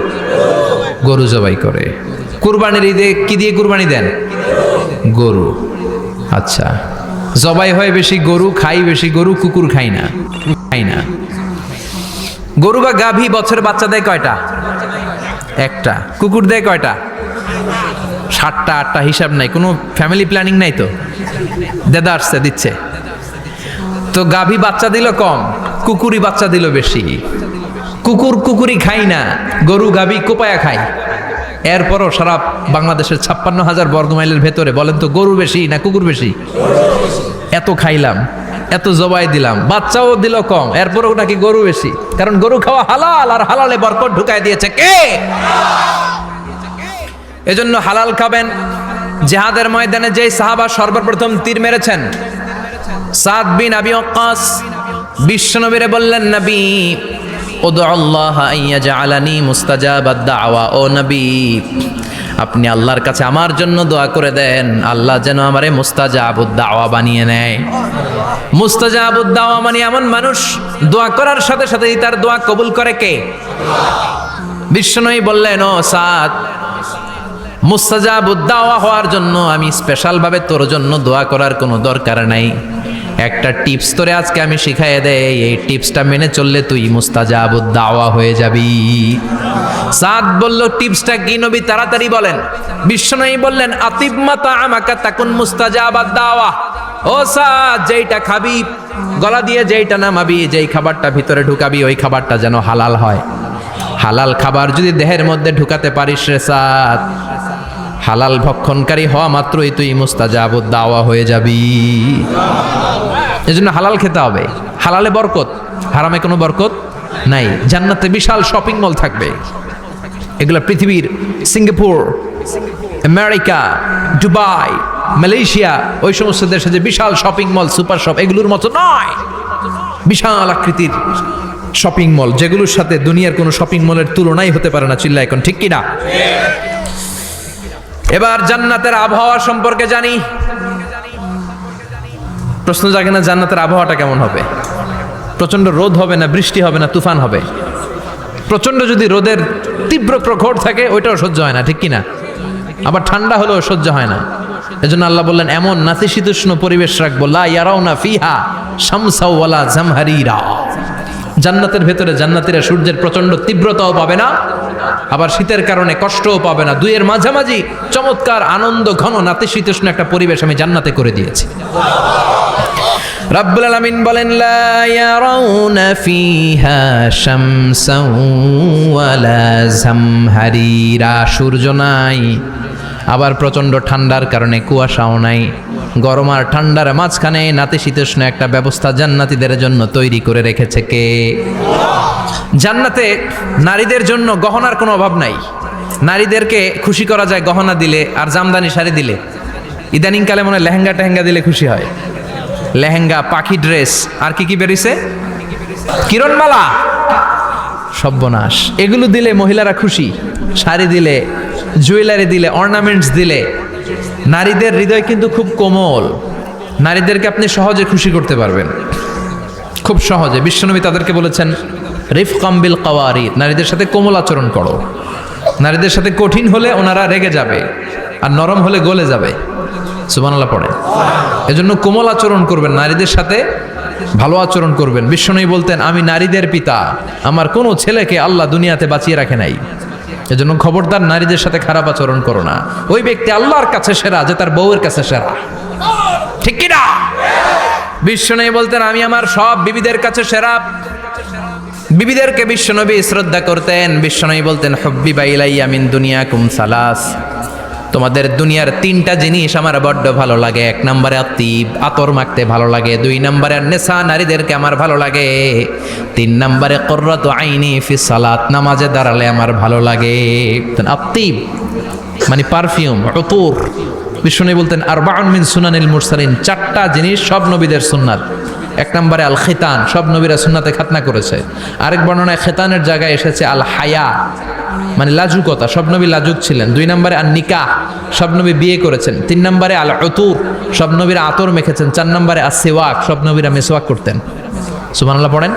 গরু জবাই করে। কুরবানির ঈদে কি দিয়ে কুরবানি দেন? গরু। আচ্ছা, জবাই হয় বেশি গরু, খাই বেশি গরু, কুকুর খাই না। গরু বা গাভী বছরে বাচ্চা দেয় কয়টা? একটা। কুকুর দেয় কয়টা? 7টা 8টা, হিসাব নাই, কোনো ফ্যামিলি প্ল্যানিং নাই তো, দেদারসে দিচ্ছে। তো গাভী বাচ্চা দিল কম, কুকুরই বাচ্চা দিল বেশি। কুকুরি খাই না, গরু গাভী কোপায়া খায়। এরপরও সারা বাংলাদেশের 56,000 বর্গমাইলের ভেতরে বলেন তো, গরু বেশি না কুকুর বেশি? এত খাইলাম, এত জবাই দিলাম, বাচ্চাও দিল কম, এরপরও নাকি গরু বেশি। কারণ গরু খাওয়া হালাল, আর হালালে বরকত ঢুকায় দিয়েছে কে? এজন্য হালাল খাবেন। জিহাদের ময়দানে যেই সাহাবা সর্বপ্রথম তীর মেরেছেন, সাদ বিন আবি ওয়াক্কাস, বিশ্বনবীরে বললেন, নবী উদুল্লাহ আইয়াজআলানি মুস্তাজাবাদ দাওয়া। ও নবী, আপনি আল্লাহর কাছে আমার জন্য দোয়া করে দেন, আল্লাহ যেন আমারে মুস্তাজাবুদ দাওয়া বানিয়ে নেয়। মুস্তাজাবুদ দাওয়া মানে এমন মানুষ, দোয়া করার সাথে সাথেই তার দোয়া কবুল করে কে? বিশ্বনবী বললেন, ও সাদ, মুস্তাজাবুদ দাওয়া হওয়ার জন্য আমি স্পেশাল ভাবে তোর জন্য দোয়া করার কোনো দরকার নাই। একটা টিপস তোরে আজকে আমি শিখাইয়ে দেই, এই টিপসটা মেনে চললে তুই মুস্তাজাবুদ দাওয়া হয়ে যাবি। সাদ বলল, টিপসটা কি নবী? তাড়াতাড়ি বলেন। বিশ্বনবী বললেন, আতিব মাতা আমাকা তাকুন মুস্তাজাবাদ দাওয়া। ও সাদ, যেইটা খাবি, গলা দিয়ে যেইটা নামাবি, যেই খাবারটা ভিতরে ঢুকাবি, ওই খাবারটা যেন হালাল হয়। হালাল খাবার যদি দেহের মধ্যে ঢুকাতে পারিস রে সাদ, হালাল ভক্ষণকারী হওয়া মাত্রই তুই মুস্তাজাবুদ দাওয়া হয়ে যাবি। এজন্য হালাল খেতে হবে। হালালে বরকত, হারামে কোনো বরকত নাই। জান্নাতে বিশাল শপিং মল থাকবে। এগুলো পৃথিবীর সিঙ্গাপুর, আমেরিকা, দুবাই, মালয়েশিয়া, ওই সমস্ত দেশে যে বিশাল শপিং মল, সুপার শপ, এগুলোর মতো নয়। বিশাল আকৃতির শপিং মল, যেগুলোর সাথে দুনিয়ার কোনো শপিং মলের তুলনাই হতে পারে না। চিল্লা এখন ঠিক কিনা? এবার জান্নাতের আবহাওয়া সম্পর্কে জানি। প্রশ্ন জাগে না, জান্নাতের আবহাওয়াটা কেমন হবে? প্রচন্ড রোদ হবে না বৃষ্টি হবে না তুফান হবে? প্রচন্ড যদি রোদের তীব্র প্রখর থাকে ওইটাও সহ্য হয় না, ঠিক কিনা? আবার ঠান্ডা হলেও সহ্য হয় না। এজন্য আল্লাহ বললেন, এমন নাতিশীতোষ্ণ পরিবেশ রাখবো, লা ইয়ারাউনা ফিহা শামসা ওয়ালা জামহারিরা। জান্নাতের ভেতরে জান্নাতীরা সূর্যের প্রচন্ড তীব্রতাও পাবে না, আবার শীতের কারণে কষ্টও পাবে না। দুইয়ের মাঝামাঝি চমৎকার আনন্দ ঘন নাতিশীতোষ্ণ একটা পরিবেশ আমি জান্নাতে করে দিয়েছি। রাব্বুল আলামিন বলেন লা ইয়ারাউনা ফিহা শামসান ওয়ালা জামহারিরা, সূর্য নাই, আবার প্রচন্ড ঠান্ডার কারণে কুয়াশাও নাই। গরম আর ঠান্ডার মাঝখানে নাতিশীতোষ্ণ একটা ব্যবস্থা জান্নাতীদের জন্য তৈরি করে রেখেছে কে? জান্নাতে নারীদের জন্য গহনার কোনো অভাব নাই। নারীদেরকে খুশি করা যায় গহনা দিলে আর জামদানি শাড়ি দিলে। ইদানিংকালে মনে হয় লেহেঙ্গা টেহেঙ্গা দিলে খুশি হয়। লেহেঙ্গা, পাখি ড্রেস, আর কি কি বেরিয়েছে, কিরণমালা, সর্বনাশ। এগুলো দিলে মহিলারা খুশি। শাড়ি দিলে, জুয়েলারি দিলে, অর্নামেন্টস দিলে। নারীদের হৃদয় কিন্তু খুব কোমল। নারীদেরকে আপনি সহজে খুশি করতে পারবেন, খুব সহজে। বিশ্বনবী তাদেরকে বলেছেন রিফকাম বিল কাওয়ারিদ, নারীদের সাথে কোমল আচরণ করো। নারীদের সাথে কঠিন হলে ওনারা রেগে যাবে, আর নরম হলে গলে যাবে। সুবহানাল্লাহ পড়ে। এজন্য কোমল আচরণ করবেন, নারীদের সাথে ভালো আচরণ করবেন। বিশ্বনবী বলতেন আমি নারীদের পিতা, আমার কোনো ছেলেকে আল্লাহ দুনিয়াতে বাঁচিয়ে রাখে নাই। এজন্য খবরদার নারীদের সাথে খারাপ আচরণ করো না। ওই ব্যক্তি আল্লাহর কাছে সেরা যে তার বউয়ের কাছে সেরা, ঠিক কি না? বিশ্বনবী বলতেন আমি আমার সব বিবিদের কাছে সেরা। বিবিদেরকে বিশ্বনবী শ্রদ্ধা করতেন। বিশ্বনবী বলতেন হুব্বিবা ইলাইয়া মিন দুনিয়াকুম সালাস, তোমাদের দুনিয়ার তিনটা জিনিস আমার বড্ড ভালো লাগে। এক নম্বরে আতিব, আতর মাখতে ভালো লাগে। দুই নম্বরে নেশা, নারীদেরকে আমার ভালো লাগে। তিন নম্বরে কুররাতু আইনি ফি সালাত, নামাজে দাঁড়ালে আমার ভালো লাগে। আতিব মানে পারফিউম, উতুর। বিষ্ণু বলতেন আরবাউন মিন সুনানিল মুরসালিন, চারটা জিনিস সব নবীদের সুন্নাত। এক নম্বরে আল খিতান, সব নবীরা সুন্নাতে খাতনা করেছে। আরেক বর্ণনায় খিতানের জায়গায় এসেছে আল হায়া, মানে লাজুকতা, সব নবী লাজুক ছিলেন। দুই নম্বরে আল নিকাহ, সব নবী বিয়ে করেছেন। তিন নম্বরে আল উতুর, সব নবীরা আতর মেখেছেন। চার নম্বরে আস সিওয়াক, সব নবীরা মিসওয়াক করতেন। সুবহানাল্লাহ পড়েন।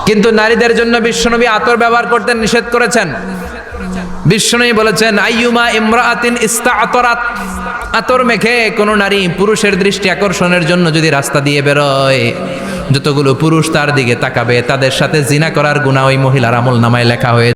কিন্তু নারীদের জন্য বিশ্বনবী আতর ব্যবহার করতে নিষেধ করেছেন। বিশ্বনবী বলেছেন আইয়ুমা ইমরাআতিন ইস্তাআতারাত, আতর মেখে কোন নারী পুরুষের দৃষ্টি আকর্ষণের জন্য যদি রাস্তা দিয়ে বেরোয়, যতগুলো পুরুষ তার দিকে তাকাবে তাদের সাথে জিনা করার গুনাহ ওই মহিলার আমল নামায় লেখা হয়ে